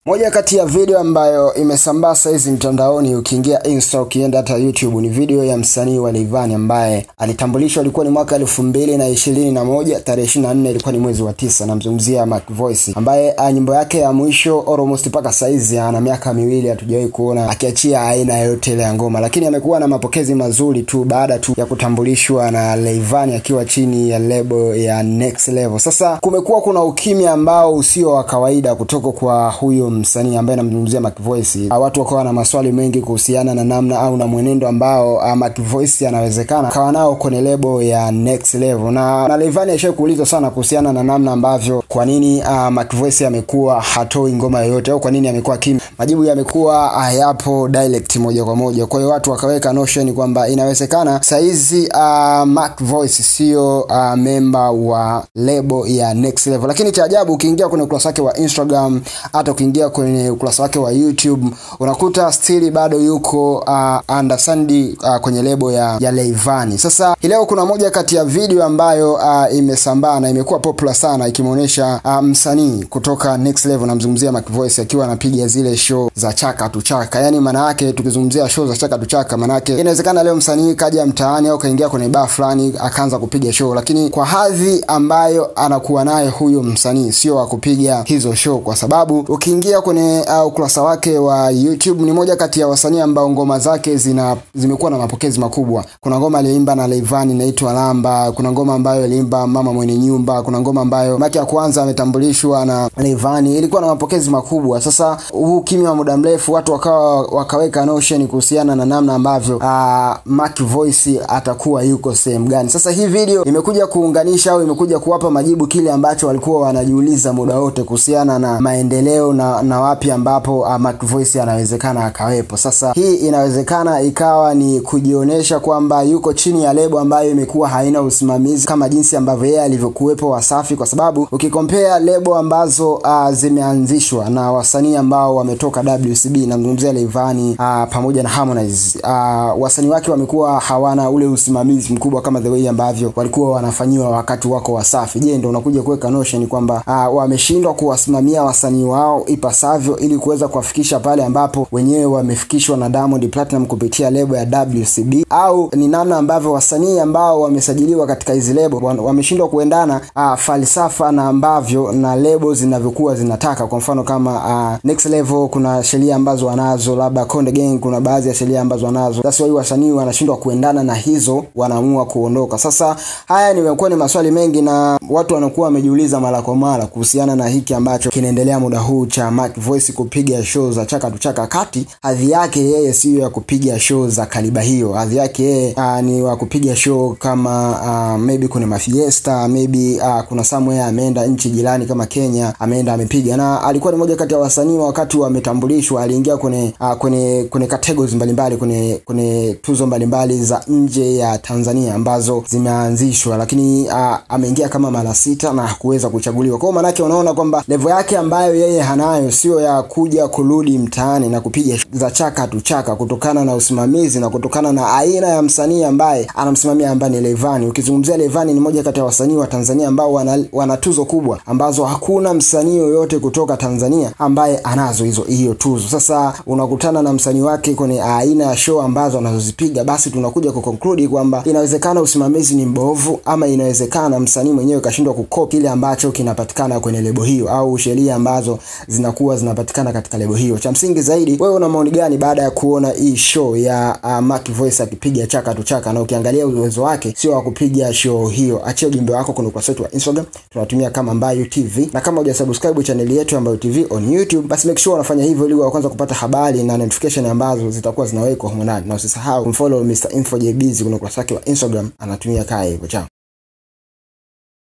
Moja kati ya video ambayo imesambaa saizi mtandaoni, ukiingia Insta, ukienda hata YouTube, ni video ya msanii wa Rayvanny ambaye alitambulishwa, ilikuwa ni mwaka 2021 tarehe 24, ilikuwa ni mwezi wa 9. Namzungumzia Mac Voice ambaye nyimbo yake ya mwisho almost mpaka saizi ana miaka 2 hatujawahi kuona akiachia aina yote ile ya ngoma, lakini amekuwa na mapokezi mazuri tu baada tu ya kutambulishwa na Rayvanny akiwa chini ya label ya Next Level. Sasa kumekuwa kuna ukimya ambao usio wa kawaida kutoka kwa huyo msanii ambaye namzungumzia Mac Voice. Watu wakawa na maswali mengi kuhusiana na namna au na mwenendo ambao Mac Voice anawezekana kawa nao kwenye label ya Next Level, na Rayvanny alishakuuliza sana kuhusiana na namna ambavyo kwa nini Mac Voice amekuwa hatoi ngoma yoyote au kwa nini amekuwa kimya. Majibu yamekuwa hayapo direct moja kwa moja. Kwa hiyo watu wakaweka notion kwamba inawezekana saizi Mac Voice sio member wa label ya Next Level. Lakini cha ajabu, ukiingia kwenye ukurasa wake wa Instagram, hata ukiingia kwenye ukurasa wake wa YouTube, unakuta still bado yuko understand kwenye label ya Rayvanny. Sasa leo kuna moja kati ya video ambayo imesambaa na imekuwa popular sana, ikimuonesha msanii kutoka Next Level, namzungumzia Mac Voice, akiwa anapiga zile show za chaka tu chaka. Yani maana yake tukizungumzia show za chaka tu chaka, maana yake inawezekana leo msanii kaja mtaani au kaingia kwenye bar fulani akaanza kupiga show, lakini kwa hadhi ambayo anakuwa naye huyo msanii sio wa kupiga hizo show, kwa sababu ukiingia kwenye ukurasa wake wa YouTube, ni moja kati ya wasanii ambao ngoma zake zimekuwa na mapokezi makubwa. Kuna ngoma aliyoimba na Rayvanny inaitwa Lamba, kuna ngoma ambayo aliimba Mama Mwenye Nyumba, kuna ngoma ambayo maki ya kwanza ametambulishwa na Rayvanny, ilikuwa na mapokezi makubwa. Sasa huu kimya wa muda mrefu, watu wakaweka notion kuhusiana na namna ambavyo Mac Voice atakuwa yuko sehemu gani. Sasa hii video imekuja kuunganisha au imekuja kuwapa majibu kile ambacho walikuwa wanajiuliza muda wote kuhusiana na maendeleo na wapi ambapo Mac Voice anawezekana akawepo. Sasa hii inawezekana ikawa ni kujionesha kwamba yuko chini ya lebo ambayo imekuwa haina usimamizi kama jinsi ambavyo yeye alivyokuwepo Wasafi, kwa sababu ukikompare lebo ambazo zimeanzishwa na wasanii ambao wametoka WCB, namzungumzia Rayvanny pamoja na Harmonize, wasanii wake wamekuwa hawana ule usimamizi mkubwa kama the way ambavyo walikuwa wanafanyiwa wakati wako Wasafi. Je, ndio unakuja kuweka notion kwamba wameshindwa kuwasimamia wasanii wao ipasavyo ili kuweza kuwafikisha pale ambapo wenyewe wamefikishwa na Diamond Platinum kupitia lebo ya WCB, au ni namna ambavyo wasanii ambao wamesajiliwa katika hizi lebo wameshindwa kuendana falsafa na ambavyo na lebo zinavyokuwa zinataka. Kwa mfano kama Next Level kuna sheria ambazo wanazo, labda Konde Gang kuna baadhi ya sheria ambazo wanazo. Sasa wao wasanii wanashindwa kuendana na hizo, wanaamua kuondoka. Sasa haya nimekuwa ni maswali mengi na watu wanakuwa wamejiuliza mara kwa mara kuhusiana na hiki ambacho kinaendelea muda huu cha Mac Voice kupiga show za chaka tu chaka, kati hadhi yake yeye sio ya kupiga show za kaliba hiyo. Hadhi yake yeye ni wa kupiga show kama maybe kuna mafiesta, maybe kuna somewhere ameenda nchi jirani kama Kenya, ameenda amepiga. Na alikuwa ni moja kati ya wasanii wakati wametambulishwa, aliingia kwenye categories mbalimbali, kwenye tuzo mbalimbali za nje ya Tanzania ambazo zimeanzishwa, lakini ameingia kama mara 6 na hakuweza kuchaguliwa. Kwa maana yake unaona kwamba level yake ambayo yeye hanayo sio ya kuja kurudi mtaani na kupiga za chaka tu chaka, kutokana na usimamizi na kutokana na aina ya msanii ambaye anamsimamia ambaye ni Rayvanny. Ukizungumzia Rayvanny ni moja kati ya wasanii wa Tanzania ambao wana tuzo kubwa ambazo hakuna msanii yoyote kutoka Tanzania ambaye anazo hiyo tuzo. Sasa unakutana na msanii wake kwenye aina ya show ambazo anazozipiga, basi tunakuja kuconclude kwamba inawezekana usimamizi ni mbovu, ama inawezekana msanii mwenyewe kashindwa kukopi kile ambacho kinapatikana kwenye lebo hiyo au sheria ambazo zinakuwa zinapatikana katika lebo hiyo. Cha msingi zaidi, wewe una maoni gani baada ya kuona hii show ya Mac Voice akipiga chaka tu chaka? Na ukiangalia uwezo wake sio wa kupiga show hiyo. Achia ujumbe wako kwenye ukurasa wetu wa Instagram, tunatumia kama Mbayu TV, na kama hujasubscribe channel yetu ya Mbayu TV on YouTube, basi make sure unafanya hivyo ili uwe kwanza kupata habari na notification ambazo zitakuwa zinawekwa humo ndani. Na usisahau kumfollow Mr. Info JBZ kwenye ukurasa wake wa Instagram, anatumia hivyo. Ciao.